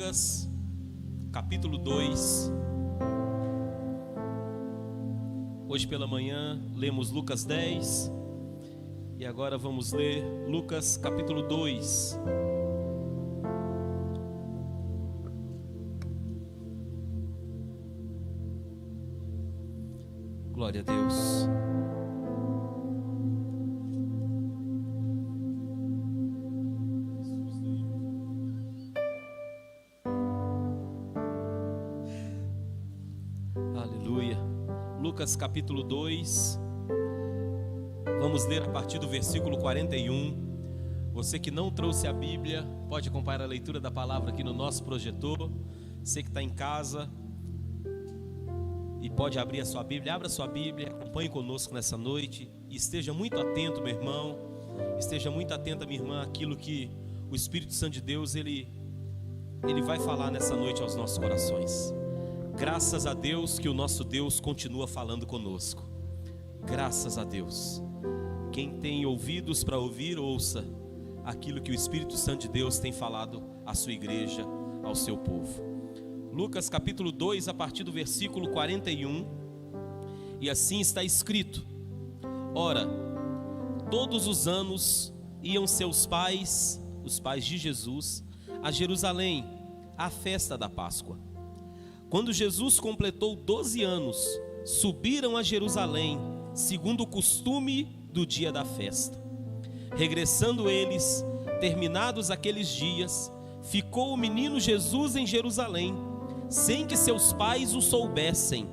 Lucas, capítulo 2. Hoje pela manhã lemos Lucas 10 e agora vamos ler Lucas capítulo 2. Glória a Deus. Aleluia. Lucas capítulo 2. Vamos ler a partir do versículo 41. Você que não trouxe a Bíblia, pode acompanhar a leitura da palavra aqui no nosso projetor. Você que está em casa e pode abrir a sua Bíblia, abra a sua Bíblia, acompanhe conosco nessa noite e esteja muito atento, meu irmão, esteja muito atenta, minha irmã, aquilo que o Espírito Santo de Deus, ele vai falar nessa noite aos nossos corações. Graças a Deus que o nosso Deus continua falando conosco. Graças a Deus. Quem tem ouvidos para ouvir, ouça aquilo que o Espírito Santo de Deus tem falado à sua igreja, ao seu povo. Lucas capítulo 2, a partir do versículo 41, e assim está escrito: Ora, todos os anos iam seus pais, os pais de Jesus, a Jerusalém, à festa da Páscoa. Quando Jesus completou 12 anos, subiram a Jerusalém, segundo o costume do dia da festa. Regressando eles, terminados aqueles dias, ficou o menino Jesus em Jerusalém, sem que seus pais o soubessem.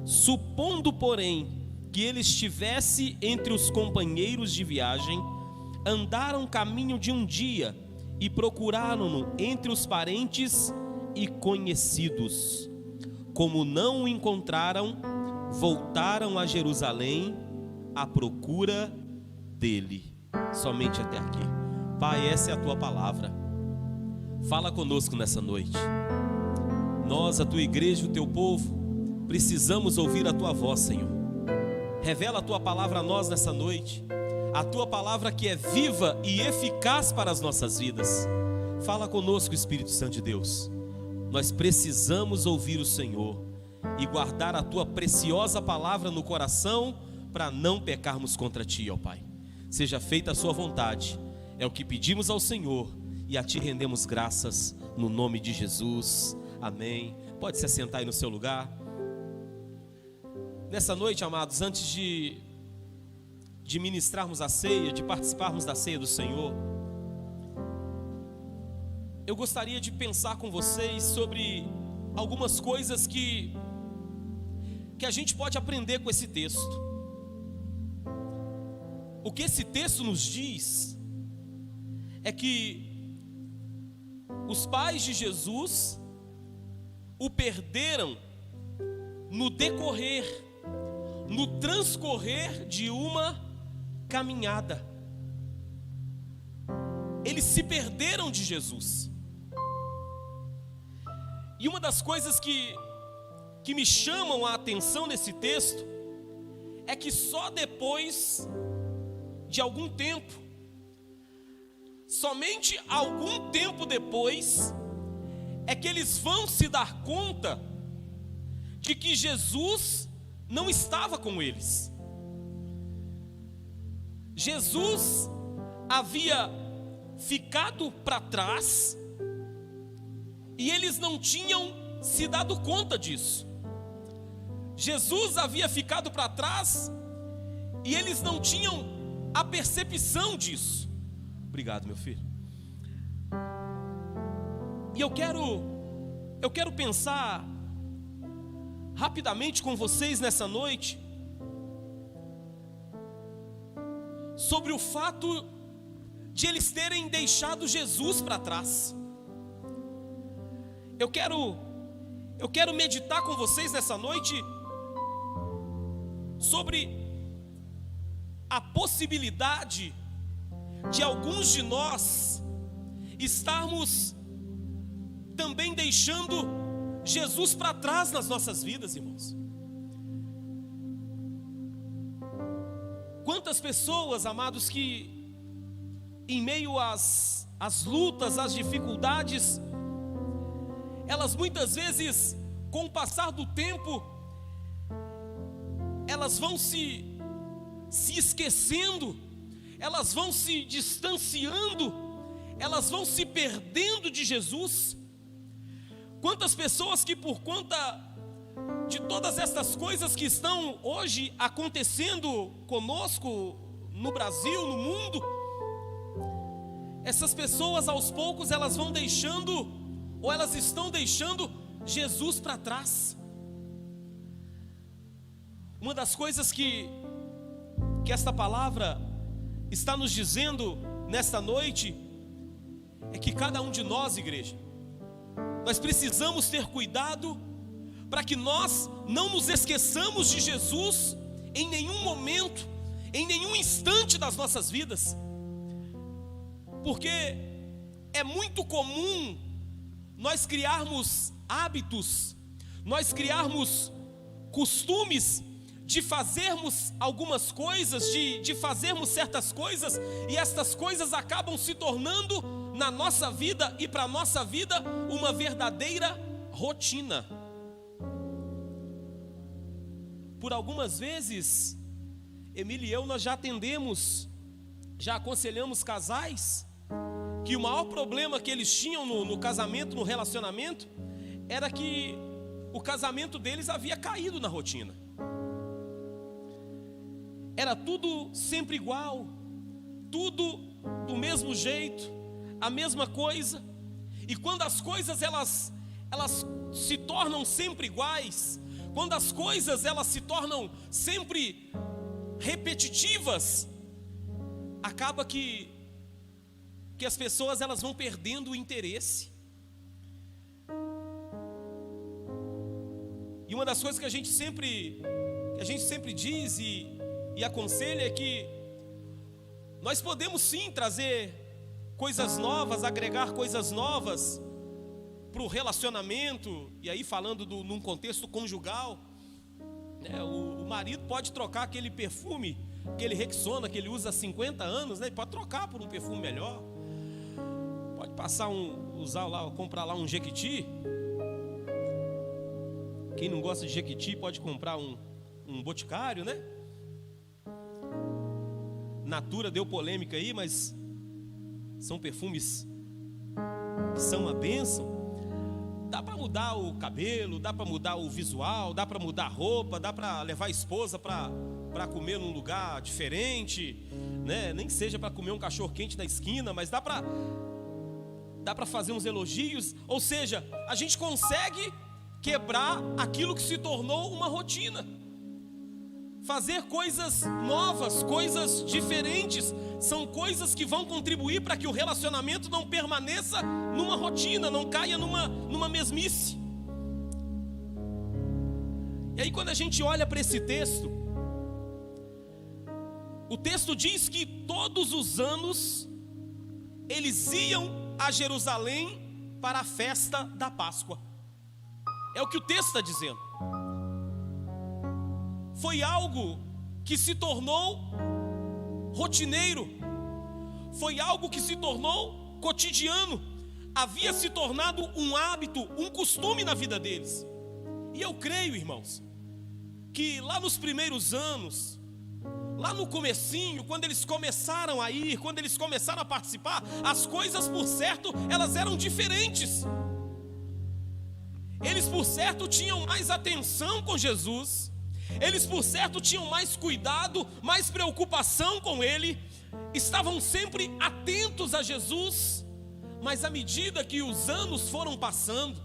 Supondo, porém, que ele estivesse entre os companheiros de viagem, andaram caminho de um dia e procuraram-no entre os parentes e conhecidos. Como não o encontraram, voltaram a Jerusalém à procura dele. Somente até aqui. Pai, essa é a tua palavra. Fala conosco nessa noite. Nós, a tua igreja, o teu povo, precisamos ouvir a tua voz, Senhor. Revela a tua palavra a nós nessa noite, a tua palavra que é viva e eficaz para as nossas vidas. Fala conosco, Espírito Santo de Deus. Nós precisamos ouvir o Senhor e guardar a tua preciosa palavra no coração para não pecarmos contra ti, ó Pai. Seja feita a sua vontade, é o que pedimos ao Senhor e a ti rendemos graças no nome de Jesus. Amém. Pode se assentar aí no seu lugar. Nessa noite, amados, antes de ministrarmos a ceia, de participarmos da ceia do Senhor, eu gostaria de pensar com vocês sobre algumas coisas que a gente pode aprender com esse texto. O que esse texto nos diz é que os pais de Jesus o perderam no decorrer, no transcorrer de uma caminhada. Eles se perderam de Jesus. E uma das coisas que me chamam a atenção nesse texto é que só depois de algum tempo, somente algum tempo depois, é que eles vão se dar conta de que Jesus não estava com eles. Jesus havia ficado para trás e eles não tinham se dado conta disso. Jesus havia ficado para trás e eles não tinham a percepção disso. Obrigado, meu filho. E eu quero pensar rapidamente com vocês nessa noite sobre o fato de eles terem deixado Jesus para trás. Eu quero meditar com vocês nessa noite sobre a possibilidade de alguns de nós estarmos também deixando Jesus para trás nas nossas vidas, irmãos. Quantas pessoas, amados, que em meio às lutas, às dificuldades, elas muitas vezes, com o passar do tempo, elas vão se esquecendo, elas vão se distanciando, elas vão se perdendo de Jesus. Quantas pessoas que por conta de todas estas coisas que estão hoje acontecendo conosco no Brasil, no mundo, essas pessoas aos poucos elas vão deixando, ou elas estão deixando Jesus para trás. Uma das coisas que esta palavra está nos dizendo nesta noite é que cada um de nós, igreja, nós precisamos ter cuidado para que nós não nos esqueçamos de Jesus em nenhum momento, em nenhum instante das nossas vidas, porque é muito comum nós criarmos hábitos, nós criarmos costumes de fazermos algumas coisas, de fazermos certas coisas, e estas coisas acabam se tornando na nossa vida e para a nossa vida uma verdadeira rotina. Por algumas vezes, Emília e eu, nós já atendemos, já aconselhamos casais, que o maior problema que eles tinham no casamento, no relacionamento, era que o casamento deles havia caído na rotina. Era tudo sempre igual, tudo do mesmo jeito, a mesma coisa. E quando as coisas elas se tornam sempre iguais, quando as coisas elas se tornam sempre repetitivas, acaba que as pessoas elas vão perdendo o interesse. E uma das coisas que a gente sempre diz e aconselha é que nós podemos sim trazer coisas novas, agregar coisas novas para o relacionamento, e aí falando num contexto conjugal, né? O marido pode trocar aquele perfume, aquele Rexona que ele usa há 50 anos, né? Ele pode trocar por um perfume melhor, pode comprar lá um Jequiti. Quem não gosta de Jequiti pode comprar um Boticário, né? Natura deu polêmica aí, mas são perfumes que são uma bênção. Dá para mudar o cabelo, dá para mudar o visual, dá para mudar a roupa, dá para levar a esposa para comer num lugar diferente, né? Nem que seja para comer um cachorro quente na esquina, mas dá para fazer uns elogios. Ou seja, a gente consegue quebrar aquilo que se tornou uma rotina, fazer coisas novas, coisas diferentes. São coisas que vão contribuir para que o relacionamento não permaneça numa rotina, não caia numa mesmice. E aí quando a gente olha para esse texto, o texto diz que todos os anos eles iam a Jerusalém para a festa da Páscoa. É o que o texto está dizendo. Foi algo que se tornou rotineiro, foi algo que se tornou cotidiano, havia se tornado um hábito, um costume na vida deles. E eu creio, irmãos, que lá nos primeiros anos, lá no comecinho, quando eles começaram a ir, quando eles começaram a participar, as coisas por certo, elas eram diferentes. Eles por certo tinham mais atenção com Jesus, eles por certo tinham mais cuidado, mais preocupação com Ele, estavam sempre atentos a Jesus. Mas à medida que os anos foram passando,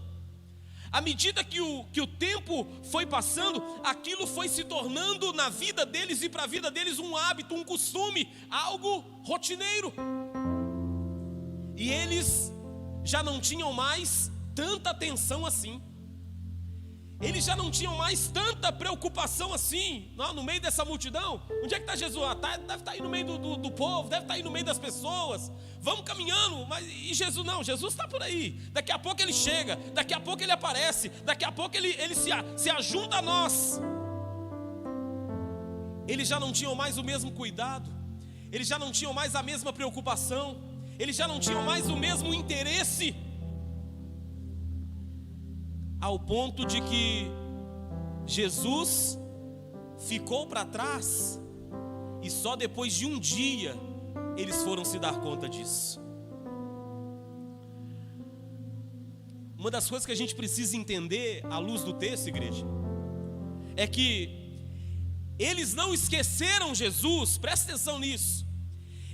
à medida que o tempo foi passando, aquilo foi se tornando na vida deles e para a vida deles um hábito, um costume, algo rotineiro. E eles já não tinham mais tanta atenção assim. Eles já não tinham mais tanta preocupação assim. No meio dessa multidão, onde é que está Jesus? Deve estar aí no meio do povo, deve estar aí no meio das pessoas. Vamos caminhando, e Jesus não, Jesus está por aí. Daqui a pouco Ele chega, daqui a pouco Ele aparece, daqui a pouco Ele se ajunta a nós. Eles já não tinham mais o mesmo cuidado, eles já não tinham mais a mesma preocupação, eles já não tinham mais o mesmo interesse. ao ponto de que Jesus ficou para trás e só depois de um dia eles foram se dar conta disso. Uma das coisas que a gente precisa entender à luz do texto, igreja, é que eles não esqueceram Jesus, presta atenção nisso.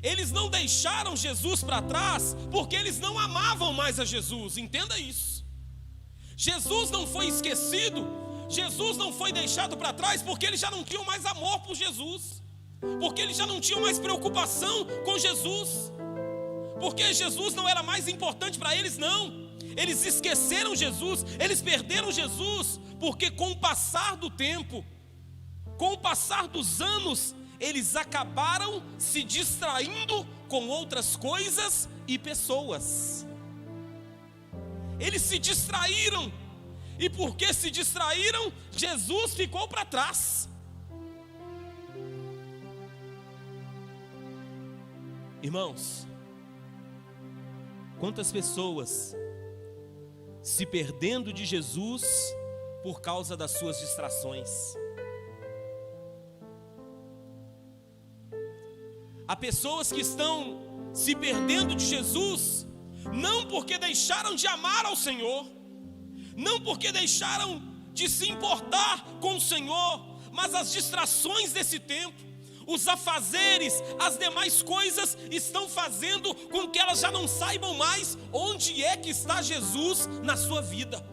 Eles não deixaram Jesus para trás porque eles não amavam mais a Jesus, entenda isso. Jesus não foi esquecido, Jesus não foi deixado para trás porque eles já não tinham mais amor por Jesus, porque eles já não tinham mais preocupação com Jesus, porque Jesus não era mais importante para eles, não. Eles esqueceram Jesus, eles perderam Jesus, porque com o passar do tempo, com o passar dos anos, eles acabaram se distraindo com outras coisas e pessoas. Eles se distraíram, e porque se distraíram, Jesus ficou para trás. Irmãos, quantas pessoas se perdendo de Jesus por causa das suas distrações. Há pessoas que estão se perdendo de Jesus, não porque deixaram de amar ao Senhor, não porque deixaram de se importar com o Senhor, mas as distrações desse tempo, os afazeres, as demais coisas estão fazendo com que elas já não saibam mais onde é que está Jesus na sua vida.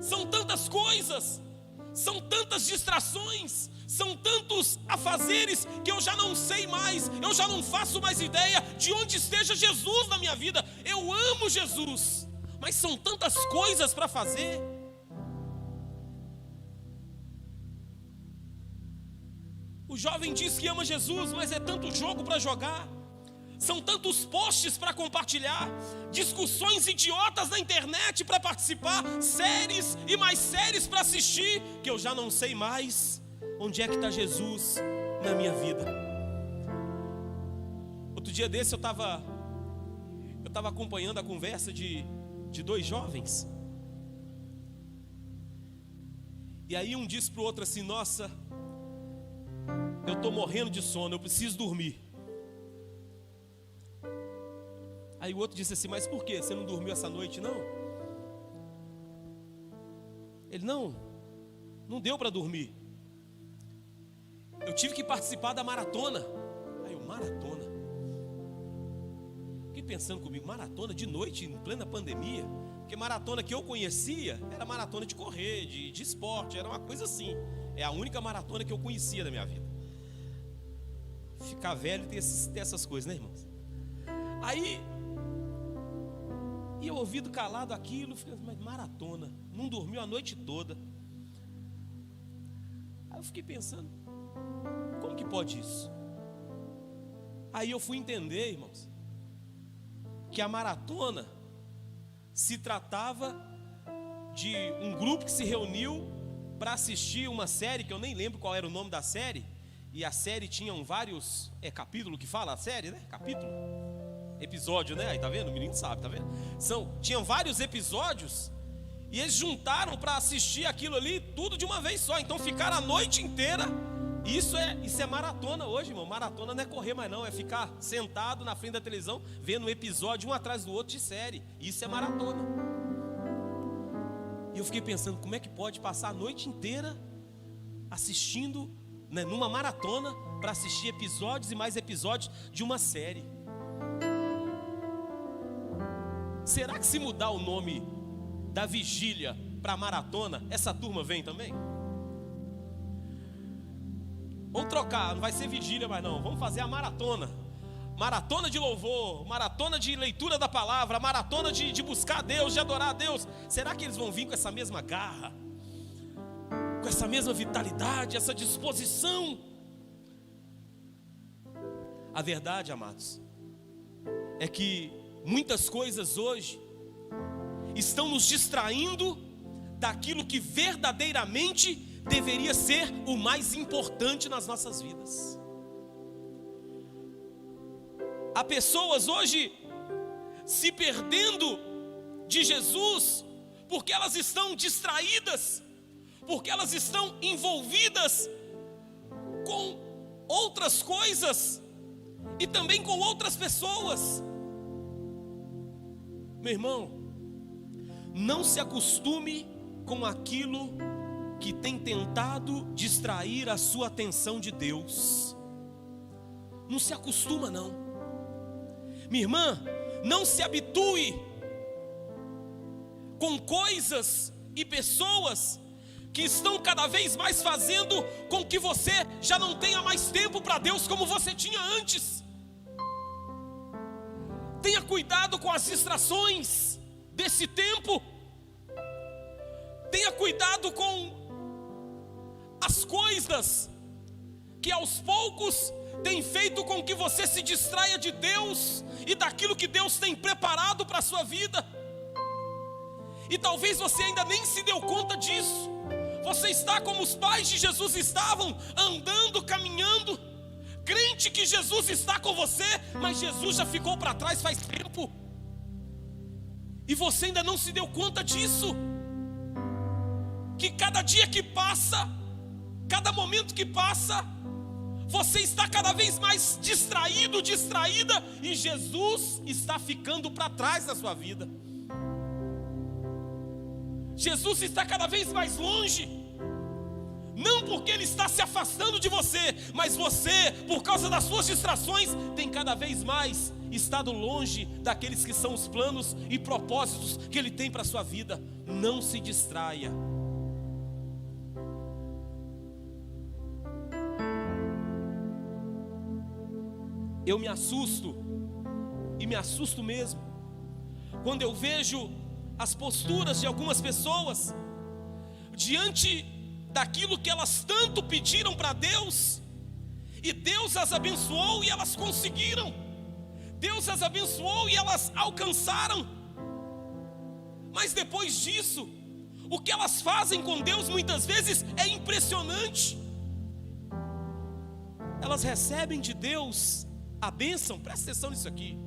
São tantas coisas, são tantas distrações, são tantos afazeres que eu já não sei mais, eu já não faço mais ideia de onde esteja Jesus na minha vida. Eu amo Jesus, mas são tantas coisas para fazer. O jovem diz que ama Jesus, mas é tanto jogo para jogar, são tantos posts para compartilhar, discussões idiotas na internet para participar, séries e mais séries para assistir, que eu já não sei mais onde é que está Jesus na minha vida. Outro dia desse eu estava acompanhando a conversa de dois jovens, e aí um disse para o outro assim: nossa, eu estou morrendo de sono, eu preciso dormir. Aí o outro disse assim: mas por quê? Você não dormiu essa noite, não? Ele: não deu para dormir. Eu tive que participar da maratona. Aí eu: maratona? Fiquei pensando comigo: maratona de noite, em plena pandemia? Porque maratona que eu conhecia era maratona de correr, de esporte, era uma coisa assim. É a única maratona que eu conhecia da minha vida. Ficar velho tem essas coisas, né, irmãos? Aí, e eu ouvido calado aquilo, mas maratona, não dormiu a noite toda. Aí eu fiquei pensando, como que pode isso? Aí eu fui entender, irmãos, que a maratona se tratava de um grupo que se reuniu para assistir uma série, que eu nem lembro qual era o nome da série. E a série tinha vários capítulos que fala a série, né? Capítulo, episódio, né? Aí tá vendo? O menino sabe, tá vendo? Tinham vários episódios e eles juntaram para assistir aquilo ali tudo de uma vez só. Então ficaram a noite inteira. Isso é maratona hoje, irmão. Maratona não é correr mais não, é ficar sentado na frente da televisão vendo um episódio um atrás do outro de série. Isso é maratona. E eu fiquei pensando, como é que pode passar a noite inteira assistindo, né, numa maratona, para assistir episódios e mais episódios de uma série? Será que se mudar o nome da vigília para maratona, essa turma vem também? Vamos trocar, não vai ser vigília mais não, vamos fazer a maratona. Maratona de louvor, maratona de leitura da palavra, maratona de buscar a Deus, de adorar a Deus. Será que eles vão vir com essa mesma garra, com essa mesma vitalidade, essa disposição? A verdade, amados, é que muitas coisas hoje estão nos distraindo daquilo que verdadeiramente deveria ser o mais importante nas nossas vidas. Há pessoas hoje se perdendo de Jesus porque elas estão distraídas, porque elas estão envolvidas com outras coisas e também com outras pessoas. Meu irmão, não se acostume com aquilo que tem tentado distrair a sua atenção de Deus. Não se acostuma não. Minha irmã, não se habitue com coisas e pessoas que estão cada vez mais fazendo com que você já não tenha mais tempo para Deus como você tinha antes. Tenha cuidado com as distrações desse tempo. Tenha cuidado com as coisas que aos poucos têm feito com que você se distraia de Deus e daquilo que Deus tem preparado para a sua vida. E talvez você ainda nem se deu conta disso. Você está como os pais de Jesus estavam, andando, caminhando, crente que Jesus está com você, mas Jesus já ficou para trás faz tempo. E você ainda não se deu conta disso. Que cada dia que passa, cada momento que passa, você está cada vez mais distraído, distraída, e Jesus está ficando para trás da sua vida. Jesus está cada vez mais longe, não porque Ele está se afastando de você, mas você, por causa das suas distrações, tem cada vez mais estado longe daqueles que são os planos e propósitos que Ele tem para a sua vida. Não se distraia. Eu me assusto, e me assusto mesmo, quando eu vejo as posturas de algumas pessoas diante daquilo que elas tanto pediram para Deus, e Deus as abençoou e elas conseguiram, Deus as abençoou e elas alcançaram, mas depois disso, o que elas fazem com Deus muitas vezes é impressionante. Elas recebem de Deus a bênção, presta atenção nisso aqui.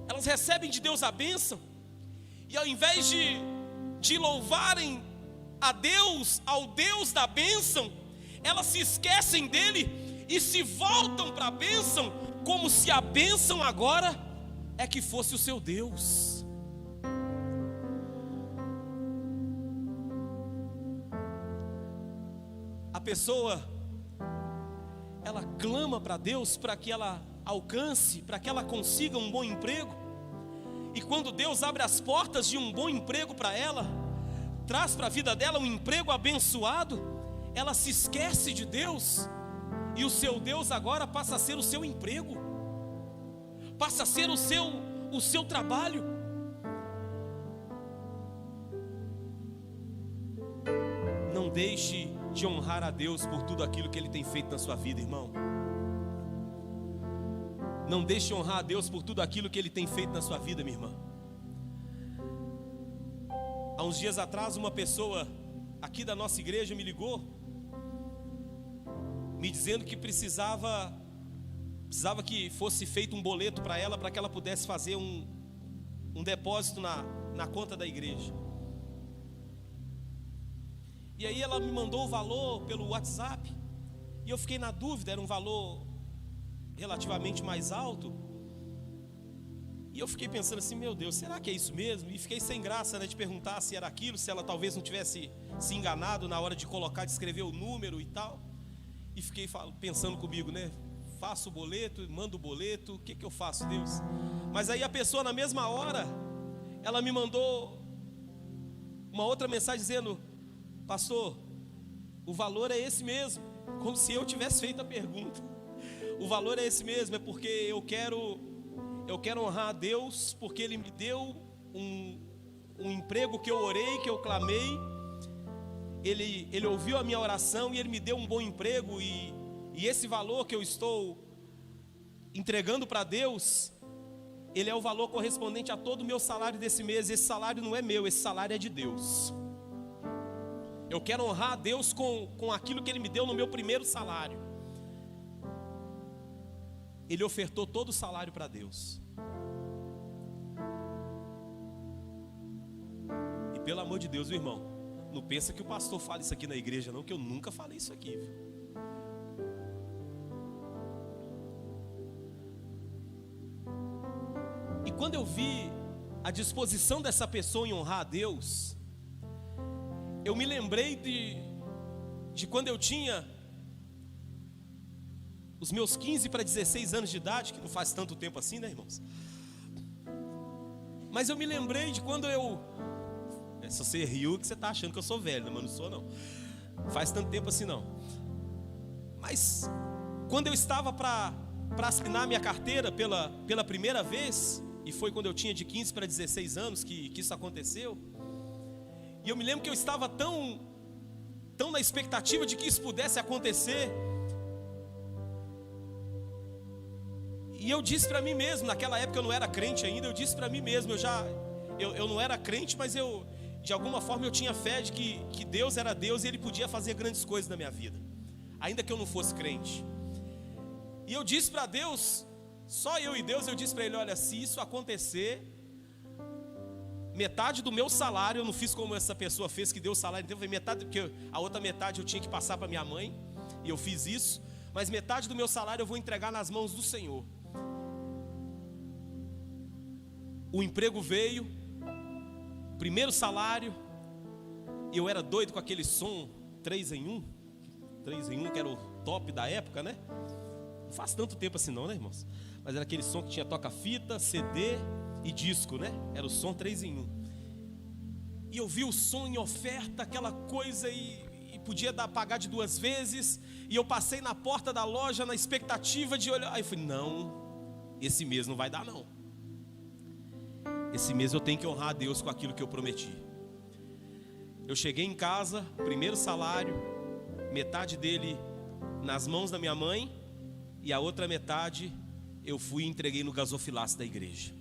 Elas recebem de Deus a bênção, e ao invés de louvarem a Deus, ao Deus da bênção, elas se esquecem dele e se voltam para a bênção, como se a bênção agora é que fosse o seu Deus. A pessoa, ela clama para Deus para que ela alcance, para que ela consiga um bom emprego, e quando Deus abre as portas de um bom emprego para ela, traz para a vida dela um emprego abençoado, ela se esquece de Deus, e o seu Deus agora passa a ser o seu emprego, passa a ser o seu trabalho. Não deixe de honrar a Deus por tudo aquilo que Ele tem feito na sua vida, irmão. Não deixe de honrar a Deus por tudo aquilo que Ele tem feito na sua vida, minha irmã. Há uns dias atrás, uma pessoa aqui da nossa igreja me ligou, me dizendo que precisava que fosse feito um boleto para ela, para que ela pudesse fazer um depósito na conta da igreja. E aí ela me mandou o valor pelo WhatsApp, e eu fiquei na dúvida, era um valor relativamente mais alto, e eu fiquei pensando assim, meu Deus, será que é isso mesmo? E fiquei sem graça, né, de perguntar se era aquilo, se ela talvez não tivesse se enganado na hora de colocar, de escrever o número e tal, e fiquei pensando comigo, né, faço o boleto, mando o boleto, o que eu faço, Deus? Mas aí a pessoa na mesma hora, ela me mandou uma outra mensagem dizendo, pastor, o valor é esse mesmo, como se eu tivesse feito a pergunta. O valor é esse mesmo, é porque eu quero honrar a Deus, porque Ele me deu um emprego que eu orei, que eu clamei, Ele ouviu a minha oração e Ele me deu um bom emprego, e esse valor que eu estou entregando para Deus, ele é o valor correspondente a todo o meu salário desse mês. Esse salário não é meu, esse salário é de Deus. Eu quero honrar a Deus com aquilo que Ele me deu no meu primeiro salário. Ele ofertou todo o salário para Deus. pelo amor de Deus, viu, irmão, não pensa que o pastor fala isso aqui na igreja não, que eu nunca falei isso aqui, viu? E quando eu vi a disposição dessa pessoa em honrar a Deus, eu me lembrei de quando eu tinha os meus 15 para 16 anos de idade, que não faz tanto tempo assim, né, irmãos? Mas eu me lembrei de quando se você riu, que você está achando que eu sou velho, mas não sou não. Faz tanto tempo assim não. Mas quando eu estava para assinar minha carteira pela primeira vez, e foi quando eu tinha de 15 para 16 anos que isso aconteceu, e eu me lembro que eu estava tão na expectativa de que isso pudesse acontecer, e eu disse para mim mesmo, naquela época eu não era crente ainda, eu disse para mim mesmo, eu não era crente, mas de alguma forma eu tinha fé de que Deus era Deus e Ele podia fazer grandes coisas na minha vida, ainda que eu não fosse crente. E eu disse para Deus, só eu e Deus, eu disse para Ele, olha, se isso acontecer, metade do meu salário, eu não fiz como essa pessoa fez, que deu o salário inteiro, foi metade, porque a outra metade eu tinha que passar para minha mãe, e eu fiz isso, mas metade do meu salário eu vou entregar nas mãos do Senhor. O emprego veio, primeiro salário, e eu era doido com aquele som 3 em 1, que era o top da época, né? Não faz tanto tempo assim não, né, irmãos? Mas era aquele som que tinha toca-fita, CD e disco, né? Era o som 3 em 1. E eu vi o som em oferta, aquela coisa, e podia pagar de 2 vezes. E eu passei na porta da loja na expectativa de olhar. Aí eu falei, não, esse mês não vai dar não. Esse mês eu tenho que honrar a Deus com aquilo que eu prometi. Eu cheguei em casa, primeiro salário, metade dele nas mãos da minha mãe, e a outra metade eu fui e entreguei no gasofilaço da igreja.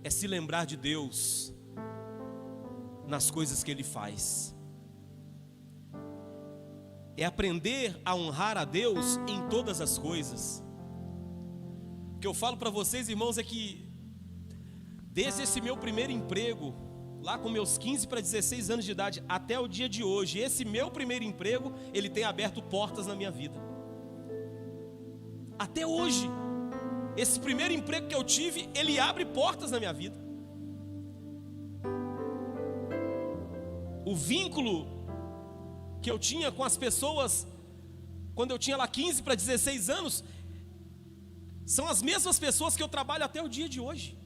É se lembrar de Deus nas coisas que Ele faz. É aprender a honrar a Deus em todas as coisas. O que eu falo para vocês, irmãos, é que desde esse meu primeiro emprego, lá com meus 15 para 16 anos de idade, até o dia de hoje, esse meu primeiro emprego, ele tem aberto portas na minha vida. Até hoje, esse primeiro emprego que eu tive, ele abre portas na minha vida. O vínculo que eu tinha com as pessoas, quando eu tinha lá 15 para 16 anos, são as mesmas pessoas que eu trabalho até o dia de hoje.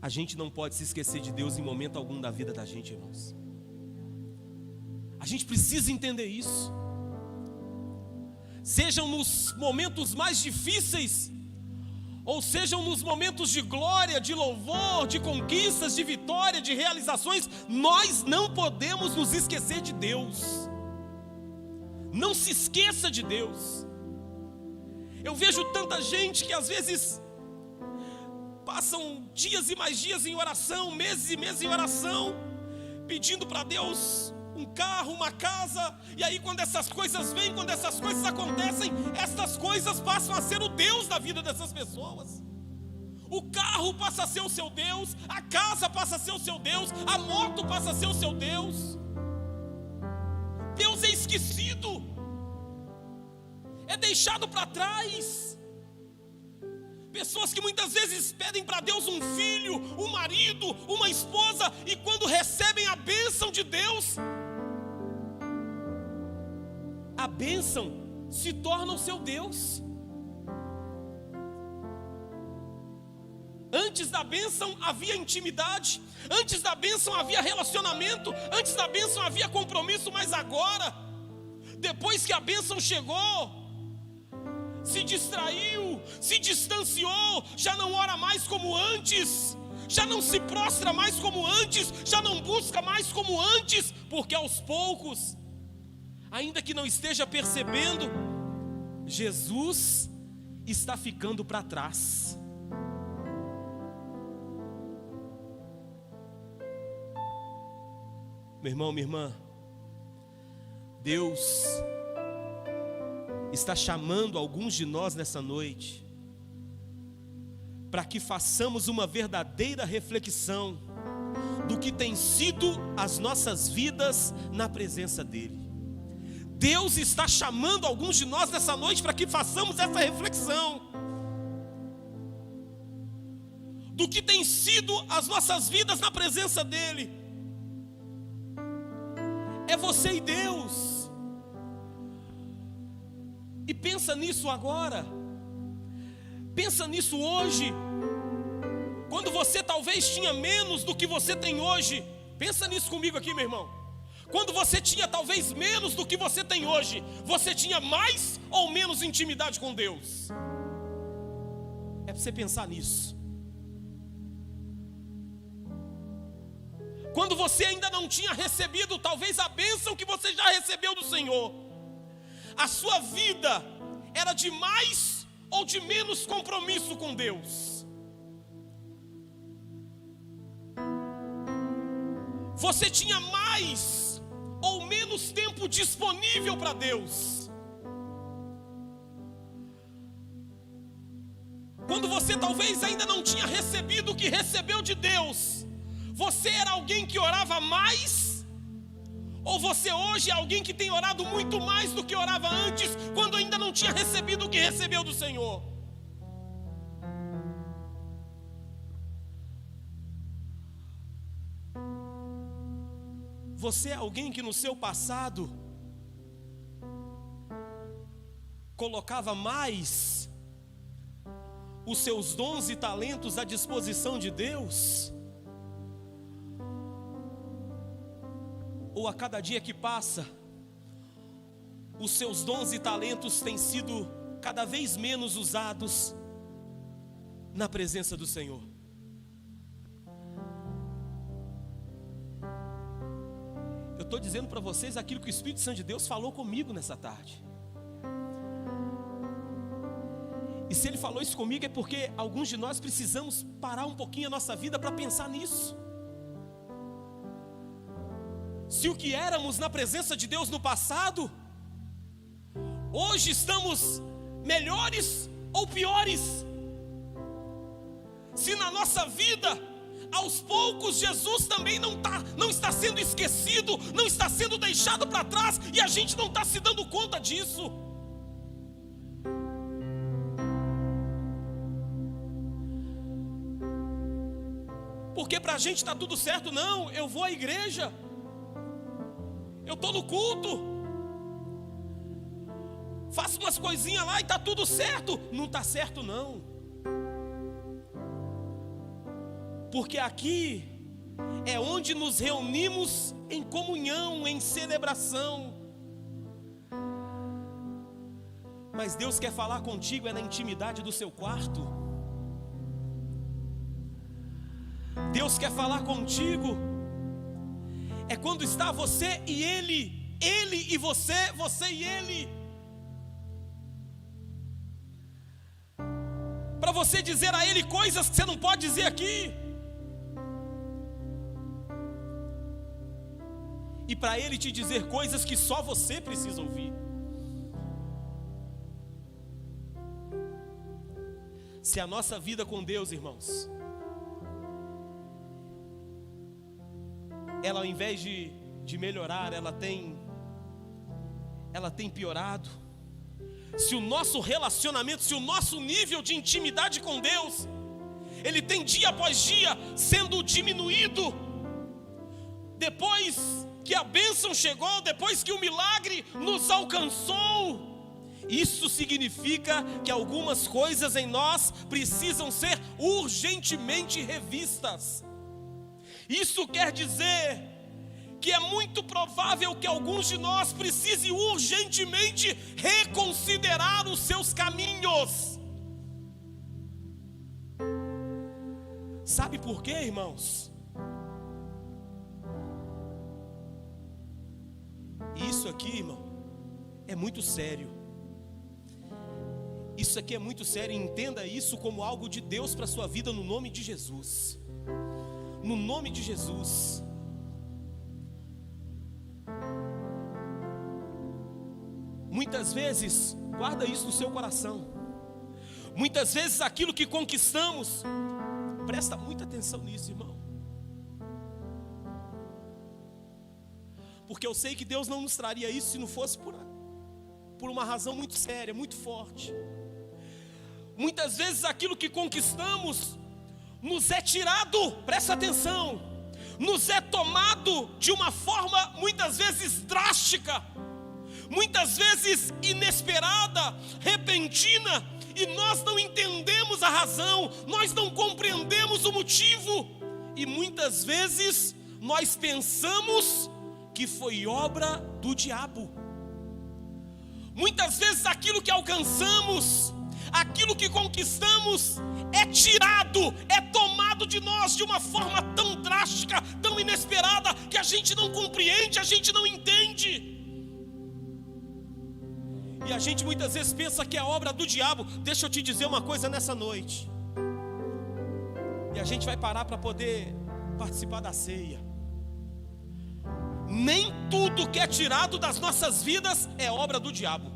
A gente não pode se esquecer de Deus em momento algum da vida da gente, irmãos. A gente precisa entender isso. Sejam nos momentos mais difíceis, ou sejam nos momentos de glória, de louvor, de conquistas, de vitória, de realizações, nós não podemos nos esquecer de Deus. Não se esqueça de Deus. Eu vejo tanta gente que às vezes passam dias e mais dias em oração, meses e meses em oração, pedindo para Deus um carro, uma casa, e aí quando essas coisas vêm, quando essas coisas acontecem, essas coisas passam a ser o Deus da vida dessas pessoas. O carro passa a ser o seu Deus, a casa passa a ser o seu Deus, a moto passa a ser o seu Deus. Deus é esquecido, é deixado para trás. Pessoas que muitas vezes pedem para Deus um filho, um marido, uma esposa, e quando recebem a bênção de Deus, a bênção se torna o seu Deus. Antes da bênção havia intimidade, antes da bênção havia relacionamento, antes da bênção havia compromisso, mas agora, depois que a bênção chegou, se distraiu, se distanciou, já não ora mais como antes, já não se prostra mais como antes, já não busca mais como antes, porque aos poucos, ainda que não esteja percebendo, Jesus está ficando para trás. Meu irmão, minha irmã, Deus está chamando alguns de nós nessa noite para que façamos uma verdadeira reflexão do que tem sido as nossas vidas na presença dEle. Deus está chamando alguns de nós nessa noite para que façamos essa reflexão do que tem sido as nossas vidas na presença dEle. É você e Deus. E pensa nisso agora. Pensa nisso hoje. Quando você talvez tinha menos do que você tem hoje. Pensa nisso comigo aqui, meu irmão. Quando você tinha talvez menos do que você tem hoje, você tinha mais ou menos intimidade com Deus? É para você pensar nisso. Quando você ainda não tinha recebido talvez a bênção que você já recebeu do Senhor, a sua vida era de mais ou de menos compromisso com Deus? Você tinha mais ou menos tempo disponível para Deus? Quando você talvez ainda não tinha recebido o que recebeu de Deus, você era alguém que orava mais? Ou você hoje é alguém que tem orado muito mais do que orava antes, quando ainda não tinha recebido o que recebeu do Senhor? Você é alguém que no seu passado colocava mais os seus dons e talentos à disposição de Deus? Ou a cada dia que passa, os seus dons e talentos têm sido cada vez menos usados na presença do Senhor? Eu estou dizendo para vocês aquilo que o Espírito Santo de Deus falou comigo nessa tarde. E se Ele falou isso comigo é porque alguns de nós precisamos parar um pouquinho a nossa vida para pensar nisso. Se o que éramos na presença de Deus no passado, hoje estamos melhores ou piores? Se na nossa vida, aos poucos, Jesus também não está sendo esquecido, não está sendo deixado para trás, e a gente não está se dando conta disso. Porque para a gente está tudo certo. Não, eu vou à igreja, eu estou no culto, faço umas coisinhas lá e está tudo certo. Não está certo não. Porque aqui é onde nos reunimos em comunhão, em celebração. Mas Deus quer falar contigo é na intimidade do seu quarto. Deus quer falar contigo é quando está você e Ele, Ele e você, você e Ele. Para você dizer a Ele coisas que você não pode dizer aqui. E para Ele te dizer coisas que só você precisa ouvir. Se a nossa vida com Deus, irmãos, ela ao invés de melhorar, ela tem piorado. Se o nosso relacionamento, se o nosso nível de intimidade com Deus, ele tem dia após dia sendo diminuído, depois que a bênção chegou, depois que o milagre nos alcançou, isso significa que algumas coisas em nós precisam ser urgentemente revistas. Isso quer dizer que é muito provável que alguns de nós precisem urgentemente reconsiderar os seus caminhos. Sabe por quê, irmãos? Isso aqui, irmão, é muito sério. Isso aqui é muito sério. Entenda isso como algo de Deus para a sua vida, no nome de Jesus. No nome de Jesus. Muitas vezes, guarda isso no seu coração, muitas vezes aquilo que conquistamos, presta muita atenção nisso, irmão, porque eu sei que Deus não nos traria isso se não fosse por uma razão muito séria, muito forte. Muitas vezes aquilo que conquistamos nos é tirado, presta atenção, nos é tomado de uma forma muitas vezes drástica, muitas vezes inesperada, repentina, e nós não entendemos a razão, nós não compreendemos o motivo, e muitas vezes nós pensamos que foi obra do diabo. Muitas vezes aquilo que alcançamos, aquilo que conquistamos, é tirado, é tomado de nós de uma forma tão drástica, tão inesperada, que a gente não compreende, a gente não entende. E a gente muitas vezes pensa que é obra do diabo. Deixa eu te dizer uma coisa nessa noite, e a gente vai parar para poder participar da ceia. Nem tudo que é tirado das nossas vidas é obra do diabo.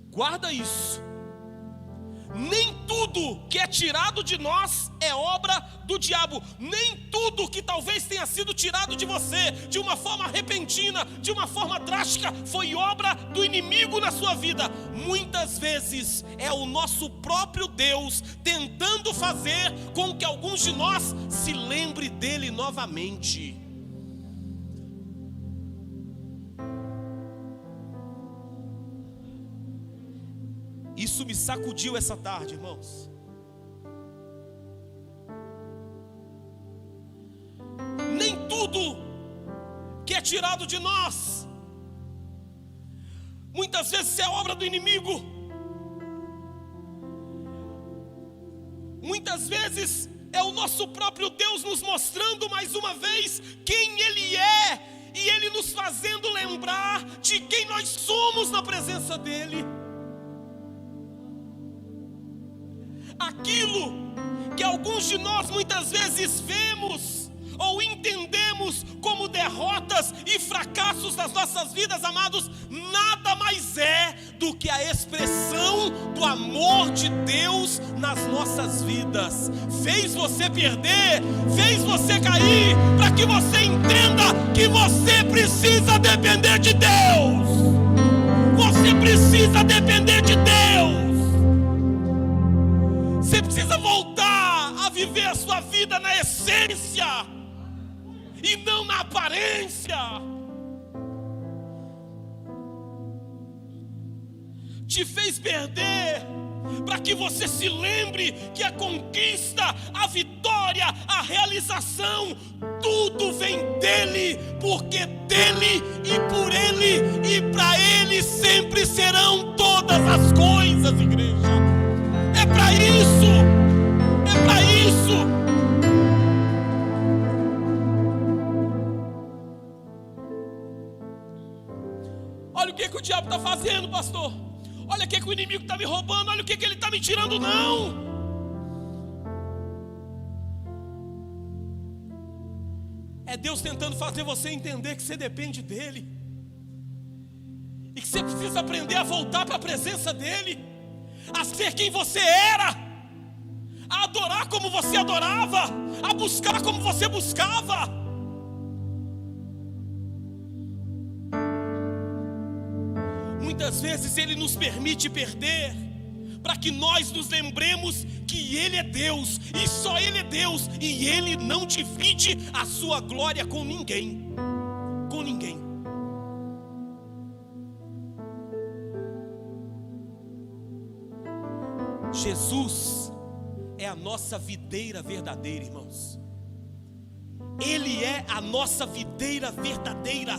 Guarda isso. Nem tudo que é tirado de nós é obra do diabo. Nem tudo que talvez tenha sido tirado de você de uma forma repentina, de uma forma drástica, foi obra do inimigo na sua vida. Muitas vezes é o nosso próprio Deus tentando fazer com que alguns de nós se lembre dele novamente. Isso me sacudiu essa tarde, irmãos. Nem tudo que é tirado de nós, muitas vezes é obra do inimigo. Muitas vezes é o nosso próprio Deus nos mostrando mais uma vez quem Ele é, e Ele nos fazendo lembrar de quem nós somos na presença dEle. Aquilo que alguns de nós muitas vezes vemos ou entendemos como derrotas e fracassos das nossas vidas, amados, nada mais é do que a expressão do amor de Deus nas nossas vidas. Fez você perder, fez você cair, para que você entenda que você precisa depender de Deus. Você precisa depender de Deus. Você precisa voltar a viver a sua vida na essência e não na aparência. Te fez perder, para que você se lembre que a conquista, a vitória, a realização, tudo vem dele, porque dele e por ele e para ele sempre serão todas as coisas, igreja. É para isso, é para isso. Olha o que o diabo está fazendo, pastor. Olha o que o inimigo está me roubando. Olha o que ele está me tirando. Não. É Deus tentando fazer você entender que você depende dele, e que você precisa aprender a voltar para a presença dele, a ser quem você era, a adorar como você adorava, a buscar como você buscava. Muitas vezes Ele nos permite perder, para que nós nos lembremos que Ele é Deus, e só Ele é Deus, e Ele não divide a sua glória com ninguém. Com ninguém. Jesus é a nossa videira verdadeira, irmãos. Ele é a nossa videira verdadeira.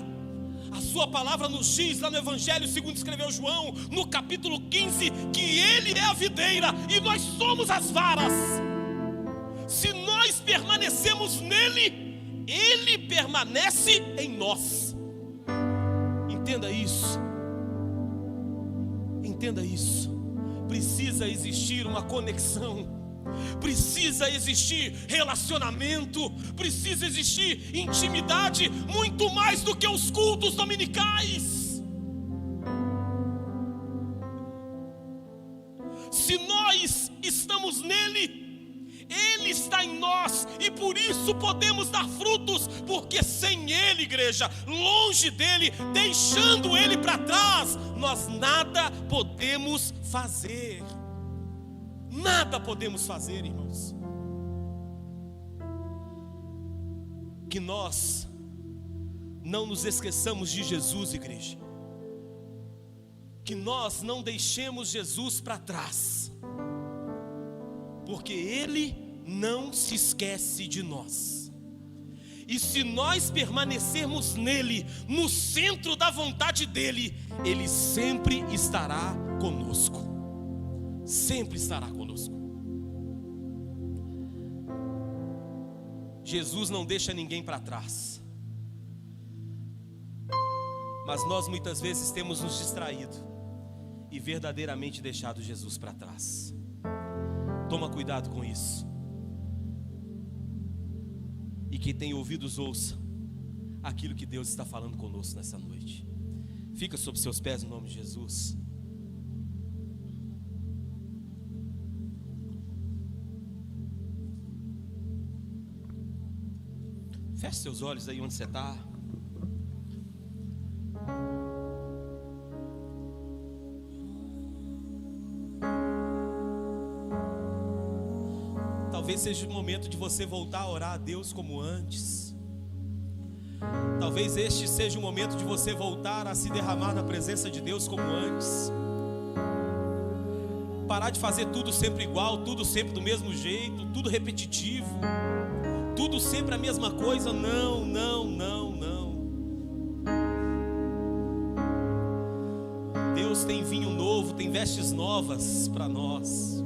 A sua palavra nos diz lá no Evangelho segundo escreveu João, no capítulo 15, que Ele é a videira e nós somos as varas. Se nós permanecemos nele, Ele permanece em nós. Entenda isso. Entenda isso. Precisa existir uma conexão, precisa existir relacionamento, precisa existir intimidade, muito mais do que os cultos dominicais. nós estamos nele. Ele está em nós e por isso podemos dar frutos, porque sem Ele, igreja, longe dele, deixando Ele para trás, nós nada podemos fazer. Nada podemos fazer, irmãos. Que nós não nos esqueçamos de Jesus, igreja. Que nós não deixemos Jesus para trás, porque Ele não se esquece de nós. E se nós permanecermos nele, no centro da vontade dele, Ele sempre estará conosco. Sempre estará conosco. Jesus não deixa ninguém para trás. Mas nós muitas vezes temos nos distraído e verdadeiramente deixado Jesus para trás. Toma cuidado com isso. E quem tem ouvidos ouça aquilo que Deus está falando conosco nessa noite. Fica sobre seus pés em nome de Jesus. Feche seus olhos aí onde você está. Talvez seja o momento de você voltar a orar a Deus como antes. Talvez este seja o momento de você voltar a se derramar na presença de Deus como antes. Parar de fazer tudo sempre igual, tudo sempre do mesmo jeito, tudo repetitivo, tudo sempre a mesma coisa. Não, não, não, não. Deus tem vinho novo, tem vestes novas para nós.